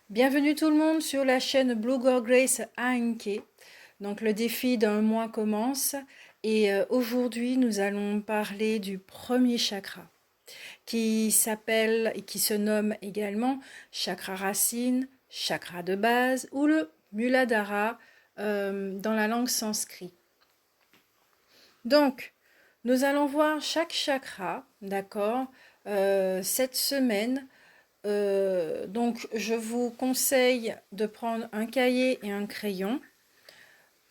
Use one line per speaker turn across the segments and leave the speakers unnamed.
Bienvenue tout le monde sur la chaîne Blue Girl Grace Anke. Donc le défi d'un mois commence et aujourd'hui nous allons parler du premier chakra qui s'appelle et qui se nomme également chakra racine, chakra de base ou le Muladhara dans la langue sanskrit. Donc nous allons voir chaque chakra, d'accord, cette semaine. Donc, je vous conseille de prendre un cahier et un crayon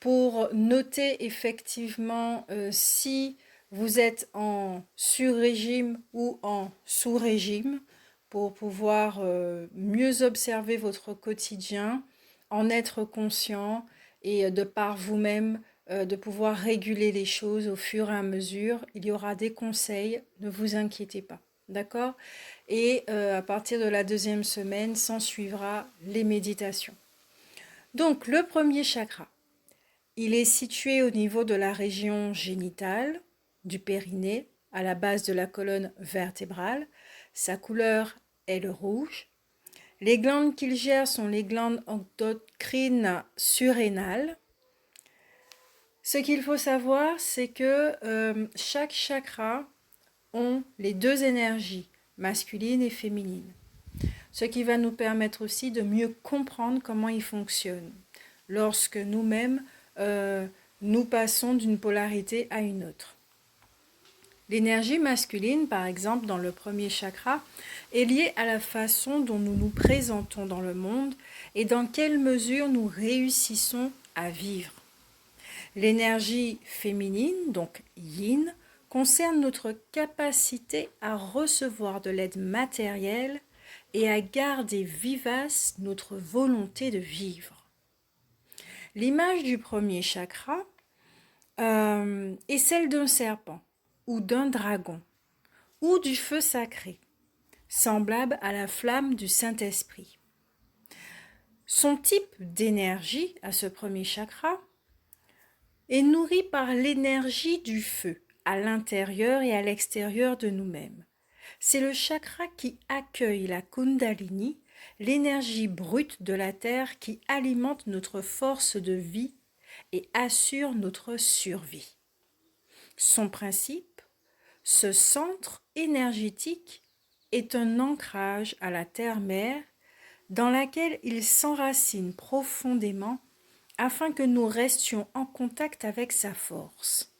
pour noter effectivement si vous êtes en sur-régime ou en sous-régime pour pouvoir mieux observer votre quotidien, en être conscient et de par vous-même de pouvoir réguler les choses au fur et à mesure. Il y aura des conseils, ne vous inquiétez pas. D'accord? Et à partir de la deuxième semaine, s'en suivra les méditations. Donc, le premier chakra, il est situé au niveau de la région génitale, du périnée, à la base de la colonne vertébrale. Sa couleur est le rouge. Les glandes qu'il gère sont les glandes endocrines surrénales. Ce qu'il faut savoir, c'est que chaque chakra ont les deux énergies, masculine et féminine. Ce qui va nous permettre aussi de mieux comprendre comment ils fonctionnent lorsque nous-mêmes nous passons d'une polarité à une autre. L'énergie masculine, par exemple, dans le premier chakra, est liée à la façon dont nous nous présentons dans le monde et dans quelle mesure nous réussissons à vivre. L'énergie féminine, donc yin, concerne notre capacité à recevoir de l'aide matérielle et à garder vivace notre volonté de vivre. L'image du premier chakra est celle d'un serpent ou d'un dragon ou du feu sacré, semblable à la flamme du Saint-Esprit. Son type d'énergie à ce premier chakra est nourri par l'énergie du feu à l'intérieur et à l'extérieur de nous-mêmes. C'est le chakra qui accueille la Kundalini, l'énergie brute de la terre qui alimente notre force de vie et assure notre survie. Son principe, ce centre énergétique est un ancrage à la terre-mère dans laquelle il s'enracine profondément afin que nous restions en contact avec sa force.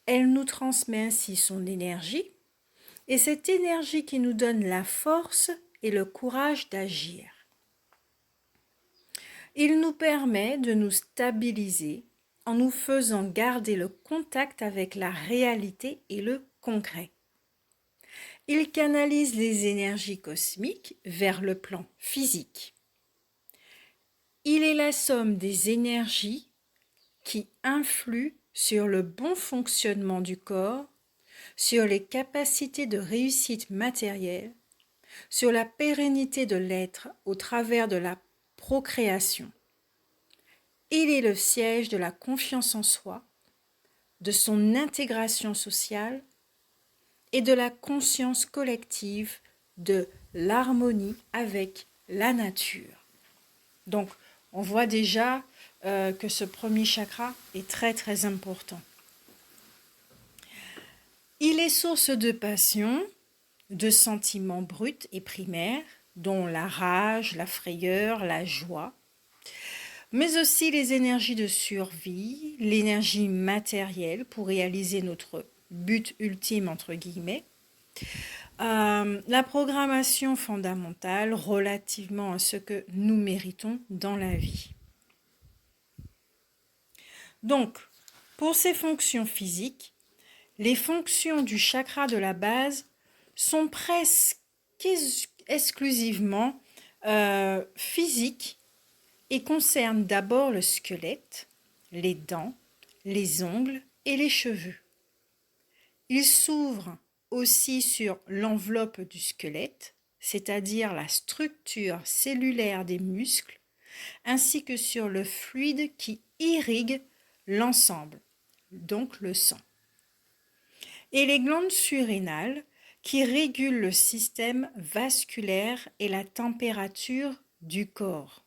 Elle nous transmet ainsi son énergie, et cette énergie qui nous donne la force et le courage d'agir. Il nous permet de nous stabiliser en nous faisant garder le contact avec la réalité et le concret. Il canalise les énergies cosmiques vers le plan physique. Il est la somme des énergies qui influent sur le bon fonctionnement du corps, sur les capacités de réussite matérielle, sur la pérennité de l'être au travers de la procréation. Il est le siège de la confiance en soi, de son intégration sociale et de la conscience collective de l'harmonie avec la nature. Donc, on voit déjà que ce premier chakra est très très important. Il est source de passion, de sentiments bruts et primaires, dont la rage, la frayeur, la joie, mais aussi les énergies de survie, l'énergie matérielle pour réaliser notre but ultime, entre guillemets, la programmation fondamentale relativement à ce que nous méritons dans la vie. Donc, pour ces fonctions physiques, les fonctions du chakra de la base sont presque exclusivement physiques et concernent d'abord le squelette, les dents, les ongles et les cheveux. Ils s'ouvrent aussi sur l'enveloppe du squelette, c'est-à-dire la structure cellulaire des muscles, ainsi que sur le fluide qui irrigue l'ensemble, donc le sang. Et les glandes surrénales qui régulent le système vasculaire et la température du corps.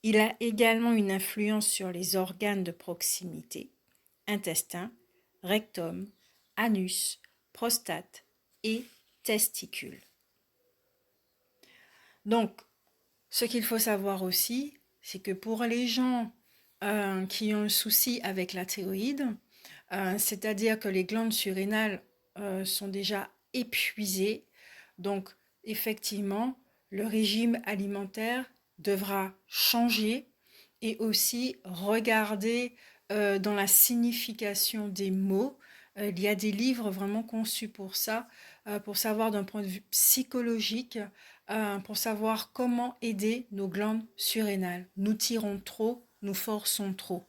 Il a également une influence sur les organes de proximité, intestin, rectum, anus, prostate et testicules. Donc, ce qu'il faut savoir aussi, c'est que pour les gens qui ont un souci avec la thyroïde, c'est-à-dire que les glandes surrénales sont déjà épuisées, donc effectivement, le régime alimentaire devra changer et aussi regarder dans la signification des mots. Il y a des livres vraiment conçus pour ça, pour savoir d'un point de vue psychologique, pour savoir comment aider nos glandes surrénales. Nous tirons trop, nous forçons trop.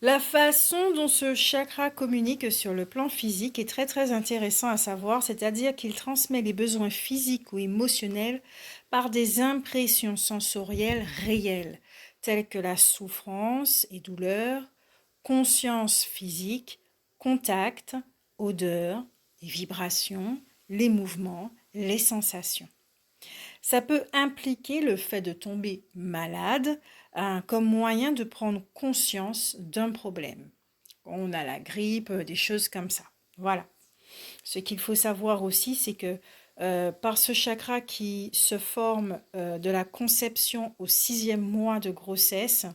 La façon dont ce chakra communique sur le plan physique est très très intéressant à savoir, c'est-à-dire qu'il transmet les besoins physiques ou émotionnels par des impressions sensorielles réelles, telles que la souffrance et douleur, conscience physique, contact, odeur, les vibrations, les mouvements, les sensations. Ça peut impliquer le fait de tomber malade comme moyen de prendre conscience d'un problème. On a la grippe, des choses comme ça. Voilà. Ce qu'il faut savoir aussi, c'est que par ce chakra qui se forme de la conception au 6e mois de grossesse,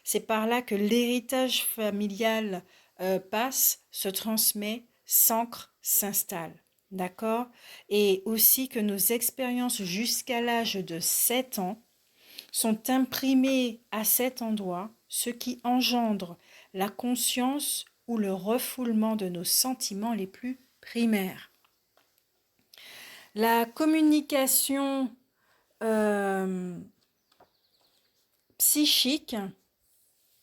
c'est par là que l'héritage familial passe, se transmet, s'ancre, s'installe. D'accord? Et aussi que nos expériences jusqu'à l'âge de 7 ans sont imprimées à cet endroit, ce qui engendre la conscience ou le refoulement de nos sentiments les plus primaires. La communication psychique,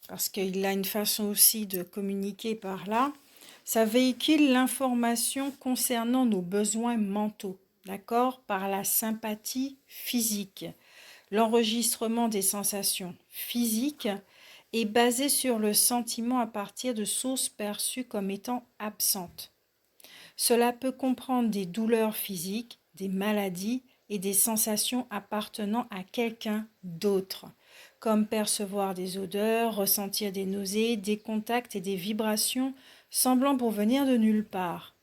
parce qu'il a une façon aussi de communiquer par là, ça véhicule l'information concernant nos besoins mentaux, d'accord, par la sympathie physique. L'enregistrement des sensations physiques est basé sur le sentiment à partir de sources perçues comme étant absentes. Cela peut comprendre des douleurs physiques, des maladies et des sensations appartenant à quelqu'un d'autre, comme percevoir des odeurs, ressentir des nausées, des contacts et des vibrations semblant provenir de nulle part.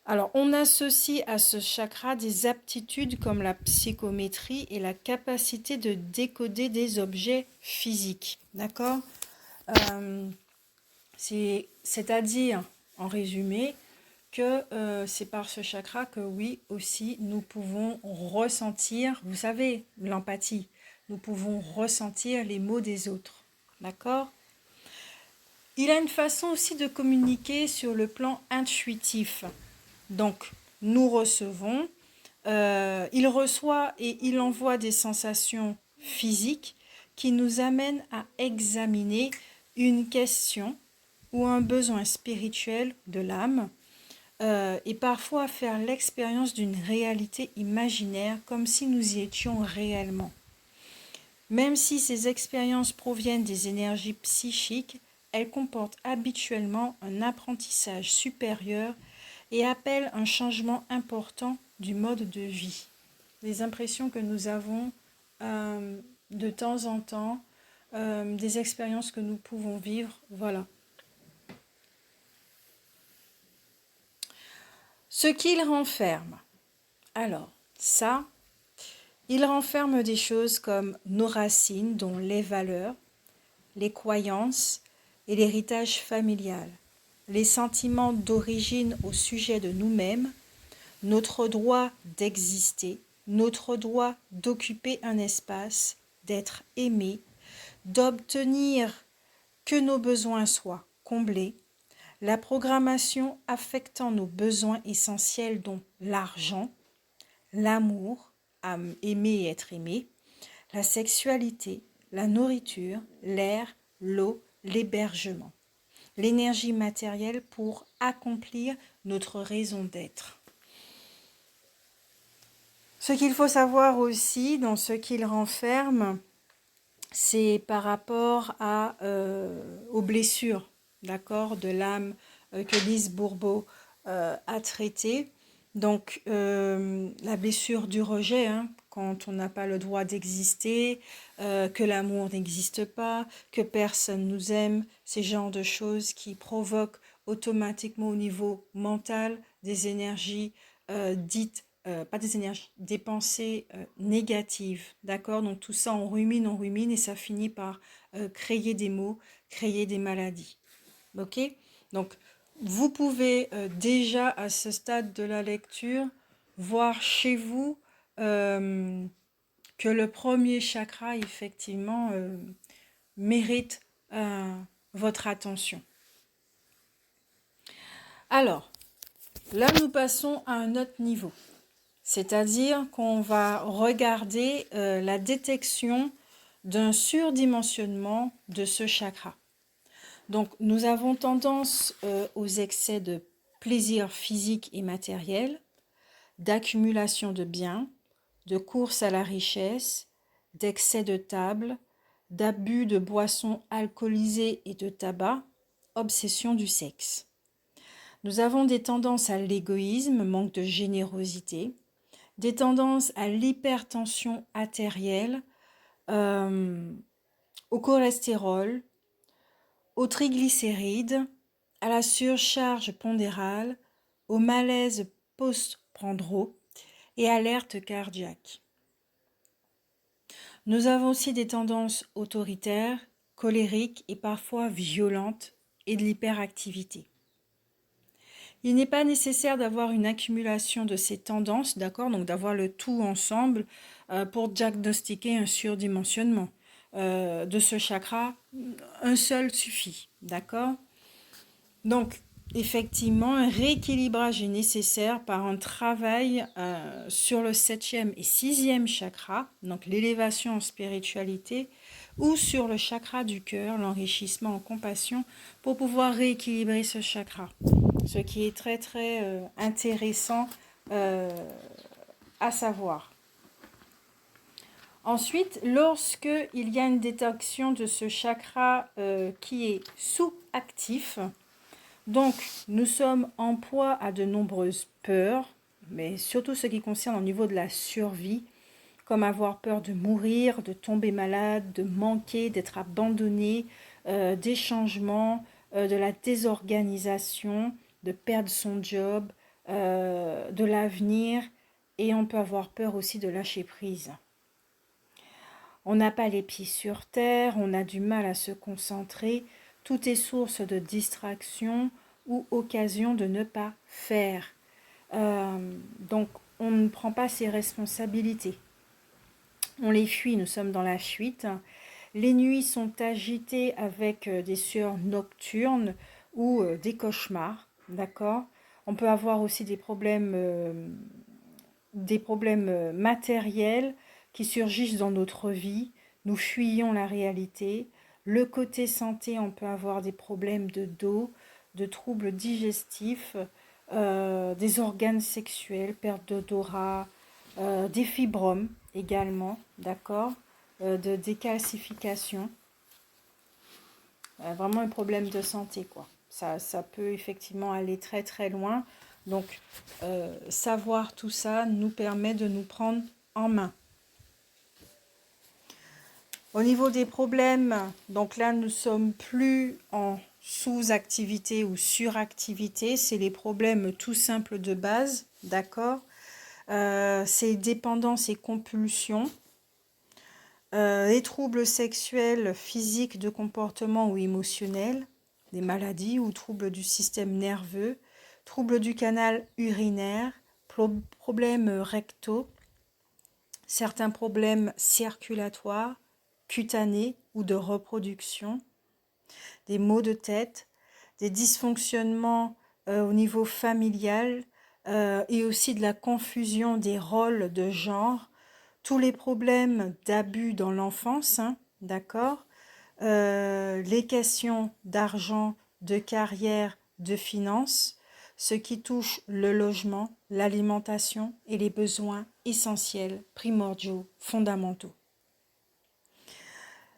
Alors, on associe à ce chakra des aptitudes comme la psychométrie et la capacité de décoder des objets physiques. D'accord C'est-à-dire, en résumé, que c'est par ce chakra que oui, aussi, nous pouvons ressentir, vous savez, l'empathie. Nous pouvons ressentir les mots des autres. D'accord ? Il a une façon aussi de communiquer sur le plan intuitif. Donc, nous recevons, il reçoit et il envoie des sensations physiques qui nous amènent à examiner une question ou un besoin spirituel de l'âme et parfois à faire l'expérience d'une réalité imaginaire comme si nous y étions réellement. Même si ces expériences proviennent des énergies psychiques, elles comportent habituellement un apprentissage supérieur et appellent un changement important du mode de vie. Les impressions que nous avons de temps en temps, des expériences que nous pouvons vivre, voilà. Ce qu'il renferme. Alors, ça, il renferme des choses comme nos racines, dont les valeurs, les croyances et l'héritage familial, les sentiments d'origine au sujet de nous-mêmes, notre droit d'exister, notre droit d'occuper un espace, d'être aimé, d'obtenir que nos besoins soient comblés, la programmation affectant nos besoins essentiels dont l'argent, l'amour, aimer et être aimé, la sexualité, la nourriture, l'air, l'eau, l'hébergement, l'énergie matérielle pour accomplir notre raison d'être. Ce qu'il faut savoir aussi dans ce qu'il renferme, c'est par rapport aux blessures, d'accord, de l'âme que Lise Bourbeau a traitées. Donc, la blessure du rejet, hein, quand on n'a pas le droit d'exister, que l'amour n'existe pas, que personne nous aime, ces genres de choses qui provoquent automatiquement au niveau mental des énergies dites, pas des énergies, des pensées négatives, d'accord? Donc tout ça, on rumine et ça finit par créer des maux, créer des maladies, ok? Donc vous pouvez déjà à ce stade de la lecture voir chez vous que le premier chakra effectivement mérite votre attention. Alors, là nous passons à un autre niveau, c'est-à-dire qu'on va regarder la détection d'un surdimensionnement de ce chakra. Donc, nous avons tendance aux excès de plaisir physique et matériel, d'accumulation de biens, de course à la richesse, d'excès de table, d'abus de boissons alcoolisées et de tabac, obsession du sexe. Nous avons des tendances à l'égoïsme, manque de générosité, des tendances à l'hypertension artérielle, au cholestérol, aux triglycérides, à la surcharge pondérale, au malaise post-prandial et à l'alerte cardiaque. Nous avons aussi des tendances autoritaires, colériques et parfois violentes et de l'hyperactivité. Il n'est pas nécessaire d'avoir une accumulation de ces tendances, d'accord, donc d'avoir le tout ensemble pour diagnostiquer un surdimensionnement de ce chakra. Un seul suffit, d'accord. Donc, effectivement, un rééquilibrage est nécessaire par un travail sur le 7e et 6e chakra, donc l'élévation en spiritualité, ou sur le chakra du cœur, l'enrichissement en compassion, pour pouvoir rééquilibrer ce chakra. Ce qui est très très intéressant à savoir. Ensuite, lorsque il y a une détection de ce chakra qui est sous-actif, donc nous sommes en proie à de nombreuses peurs, mais surtout ce qui concerne au niveau de la survie, comme avoir peur de mourir, de tomber malade, de manquer, d'être abandonné, des changements, de la désorganisation, de perdre son job, de l'avenir, et on peut avoir peur aussi de lâcher prise. On n'a pas les pieds sur terre, on a du mal à se concentrer, tout est source de distraction ou occasion de ne pas faire. Donc on ne prend pas ses responsabilités. On les fuit, nous sommes dans la fuite. Les nuits sont agitées avec des sueurs nocturnes ou des cauchemars, d'accord. On peut avoir aussi des problèmes matériels qui surgissent dans notre vie. Nous fuyons la réalité. Le côté santé, on peut avoir des problèmes de dos, de troubles digestifs, des organes sexuels, perte d'odorat, des fibromes également, d'accord, de décalcification. Vraiment un problème de santé, quoi. Ça peut effectivement aller très très loin. Donc, savoir tout ça nous permet de nous prendre en main. Au niveau des problèmes, donc là, nous sommes plus en sous-activité ou suractivité. C'est les problèmes tout simples de base, d'accord. C'est dépendance et compulsion. Les troubles sexuels, physiques, de comportement ou émotionnels, des maladies ou troubles du système nerveux, troubles du canal urinaire, problèmes rectaux, certains problèmes circulatoires, cutanés ou de reproduction, des maux de tête, des dysfonctionnements au niveau familial et aussi de la confusion des rôles de genre, tous les problèmes d'abus dans l'enfance, hein, d'accord, les questions d'argent, de carrière, de finances, ce qui touche le logement, l'alimentation et les besoins essentiels, primordiaux, fondamentaux.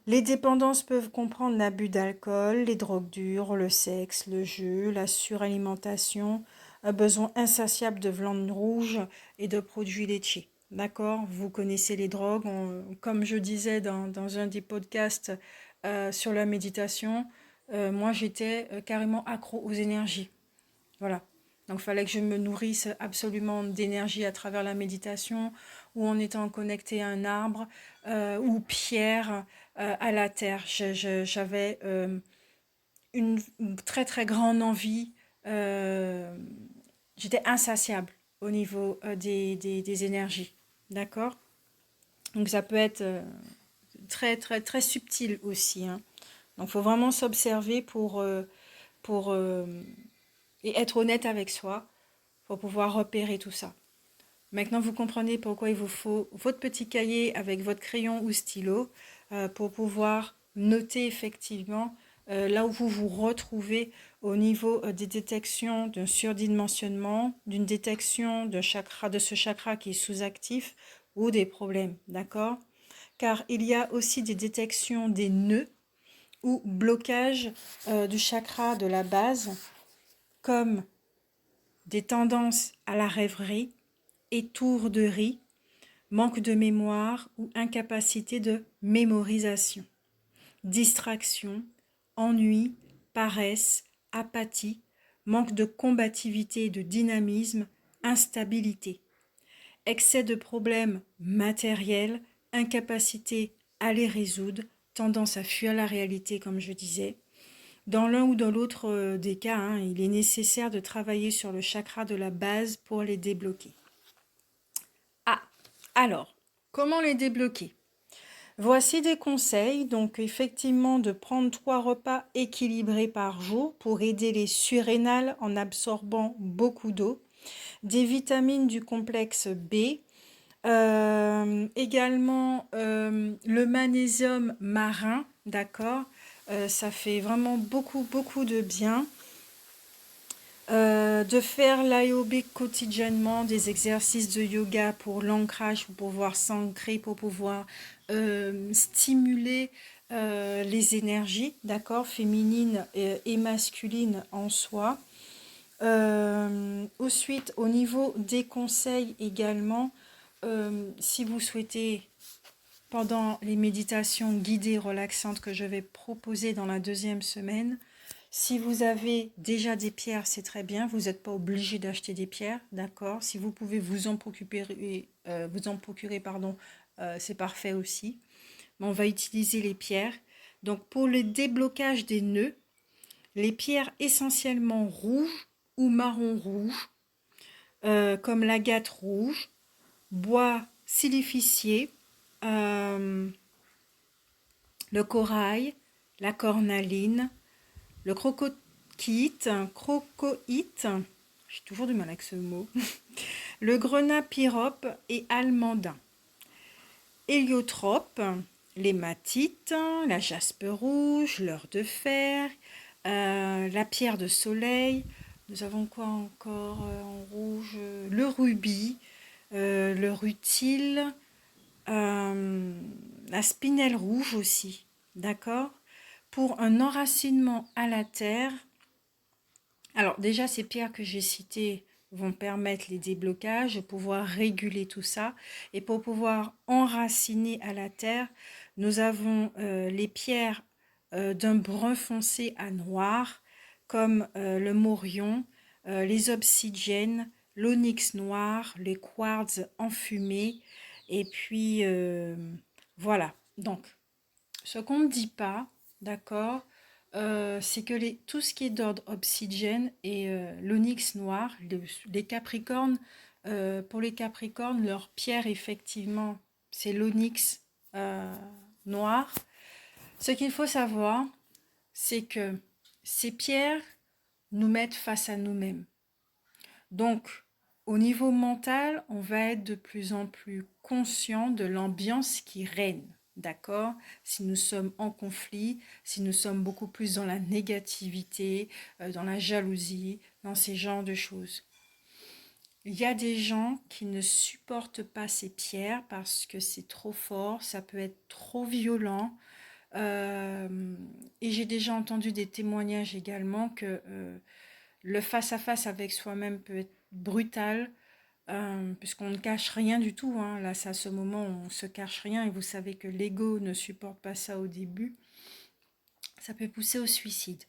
Les dépendances peuvent comprendre l'abus d'alcool, les drogues dures, le sexe, le jeu, la suralimentation, un besoin insatiable de viande rouge et de produits laitiers. D'accord? Vous connaissez les drogues. Comme je disais dans un des podcasts sur la méditation, moi j'étais carrément accro aux énergies. Voilà. Donc, il fallait que je me nourrisse absolument d'énergie à travers la méditation, ou en étant connecté à un arbre, ou pierre, à la terre. J'avais une très très grande envie. euh, J'étais insatiable au niveau des énergies. D'accord? Donc, ça peut être très très très subtil aussi, hein. Donc, il faut vraiment s'observer pour et être honnête avec soi pour pouvoir repérer tout ça. Maintenant, vous comprenez pourquoi il vous faut votre petit cahier avec votre crayon ou stylo pour pouvoir noter effectivement là où vous vous retrouvez au niveau des détections d'un surdimensionnement, d'une détection d'un chakra, de ce chakra qui est sous-actif ou des problèmes, d'accord? Car il y a aussi des détections des nœuds ou blocages du chakra de la base, comme des tendances à la rêverie, étourderie, manque de mémoire ou incapacité de mémorisation, distraction, ennui, paresse, apathie, manque de combativité et de dynamisme, instabilité, excès de problèmes matériels, incapacité à les résoudre, tendance à fuir la réalité comme je disais. Dans l'un ou dans l'autre des cas, hein, il est nécessaire de travailler sur le chakra de la base pour les débloquer. Ah, alors, comment les débloquer? Voici des conseils. Donc, effectivement, de prendre 3 repas équilibrés par jour pour aider les surrénales en absorbant beaucoup d'eau. Des vitamines du complexe B. Également, le magnésium marin, d'accord? Ça fait vraiment beaucoup, beaucoup de bien. De faire l'aérobic quotidiennement, des exercices de yoga pour l'ancrage, pour pouvoir s'ancrer, pour pouvoir stimuler les énergies, d'accord, féminines et masculines en soi. Ensuite, au niveau des conseils également, si vous souhaitez, pendant les méditations guidées relaxantes que je vais proposer dans la 2e semaine, si vous avez déjà des pierres, c'est très bien. Vous n'êtes pas obligé d'acheter des pierres, d'accord? Si vous pouvez vous en procurer, pardon, c'est parfait aussi. Mais on va utiliser les pierres. Donc, pour le déblocage des nœuds, les pierres essentiellement rouges ou marron rouge, comme l'agate rouge, bois silificié, euh, le corail, la cornaline, le crocoïte, j'ai toujours du mal avec ce mot, le grenat pyrope et almandin, héliotrope, l'hématite, la jaspe rouge, l'heure de fer, la pierre de soleil, nous avons quoi encore en rouge? Le rubis, le rutile, la spinelle rouge aussi, d'accord? Pour un enracinement à la terre. Alors déjà, ces pierres que j'ai citées vont permettre les déblocages, de pouvoir réguler tout ça. Et pour pouvoir enraciner à la terre, nous avons les pierres d'un brun foncé à noir, comme le morion, les obsidiennes, l'onyx noir, les quartz enfumés. Et puis, voilà. Donc, ce qu'on ne dit pas, d'accord, c'est que tout ce qui est d'ordre obsidienne et l'onyx noir, les capricornes, pour les capricornes, leur pierre, effectivement, c'est l'onyx noir. Ce qu'il faut savoir, c'est que ces pierres nous mettent face à nous-mêmes. Donc, au niveau mental, on va être de plus en plus conscient de l'ambiance qui règne. D'accord? Si nous sommes en conflit, si nous sommes beaucoup plus dans la négativité, dans la jalousie, dans ces genres de choses. Il y a des gens qui ne supportent pas ces pierres parce que c'est trop fort, ça peut être trop violent. Et j'ai déjà entendu des témoignages également que Le face-à-face avec soi-même peut être brutal, puisqu'on ne cache rien du tout, hein. Là, c'est à ce moment où on se cache rien, et vous savez que l'ego ne supporte pas ça au début. Ça peut pousser au suicide,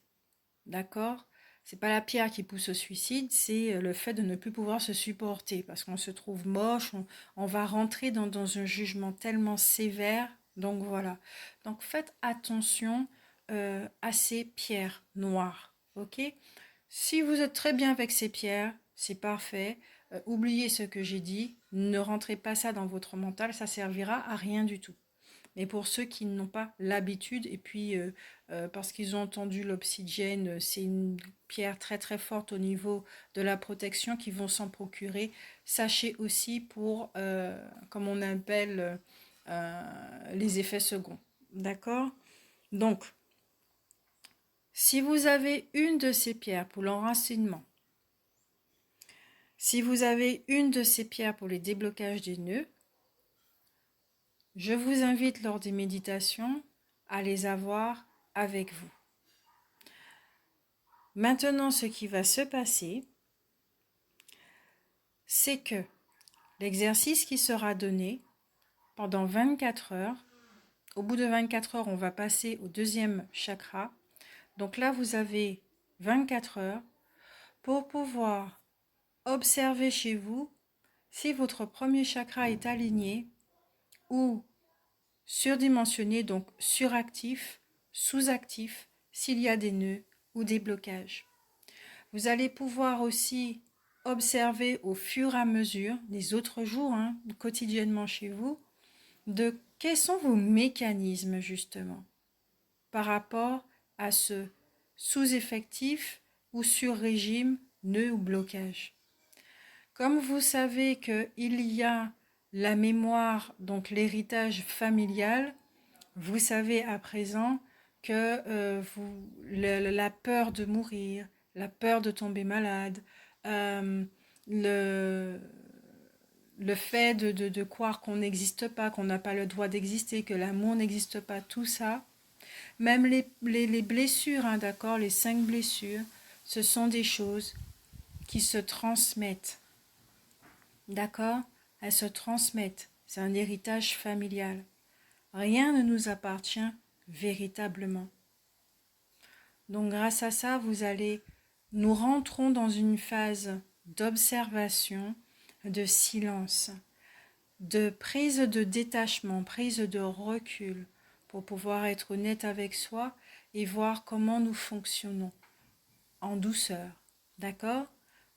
d'accord? C'est pas la pierre qui pousse au suicide, c'est le fait de ne plus pouvoir se supporter, parce qu'on se trouve moche, on va rentrer dans un jugement tellement sévère, donc voilà. Donc faites attention à ces pierres noires, ok? Si vous êtes très bien avec ces pierres, c'est parfait. Oubliez ce que j'ai dit. Ne rentrez pas ça dans votre mental, ça servira à rien du tout. Mais pour ceux qui n'ont pas l'habitude, et puis parce qu'ils ont entendu l'obsidienne, c'est une pierre très très forte au niveau de la protection, qui vont s'en procurer. Sachez aussi pour, comme on appelle, les effets seconds. D'accord? Donc, si vous avez une de ces pierres pour l'enracinement, si vous avez une de ces pierres pour les déblocages des nœuds, je vous invite lors des méditations à les avoir avec vous. Maintenant, ce qui va se passer, c'est que l'exercice qui sera donné pendant 24 heures, au bout de 24 heures, on va passer au deuxième chakra. Donc là, vous avez 24 heures pour pouvoir observer chez vous si votre premier chakra est aligné ou surdimensionné, donc suractif, sous-actif, s'il y a des nœuds ou des blocages. Vous allez pouvoir aussi observer au fur et à mesure des autres jours, hein, quotidiennement chez vous, de quels sont vos mécanismes justement par rapport à ce sous-effectif ou sur-régime, nœud ou blocage. Comme vous savez qu'il y a la mémoire, donc l'héritage familial, vous savez à présent que la peur de mourir, la peur de tomber malade, euh, le, le fait de croire qu'on n'existe pas, qu'on n'a pas le droit d'exister, que l'amour n'existe pas, tout ça, même les blessures, hein, d'accord, les 5 blessures, ce sont des choses qui se transmettent, d'accord? Elles se transmettent, c'est un héritage familial. Rien ne nous appartient véritablement. Donc grâce à ça, nous rentrons dans une phase d'observation, de silence, de prise de détachement, prise de recul, pour pouvoir être honnête avec soi et voir comment nous fonctionnons en douceur. D'accord?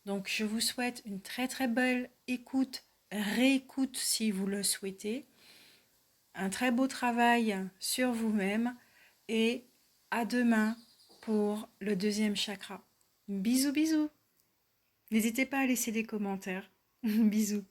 Donc je vous souhaite une très très belle écoute, réécoute si vous le souhaitez, un très beau travail sur vous-même et à demain pour le deuxième chakra. Bisous bisous. N'hésitez pas à laisser des commentaires. Bisous.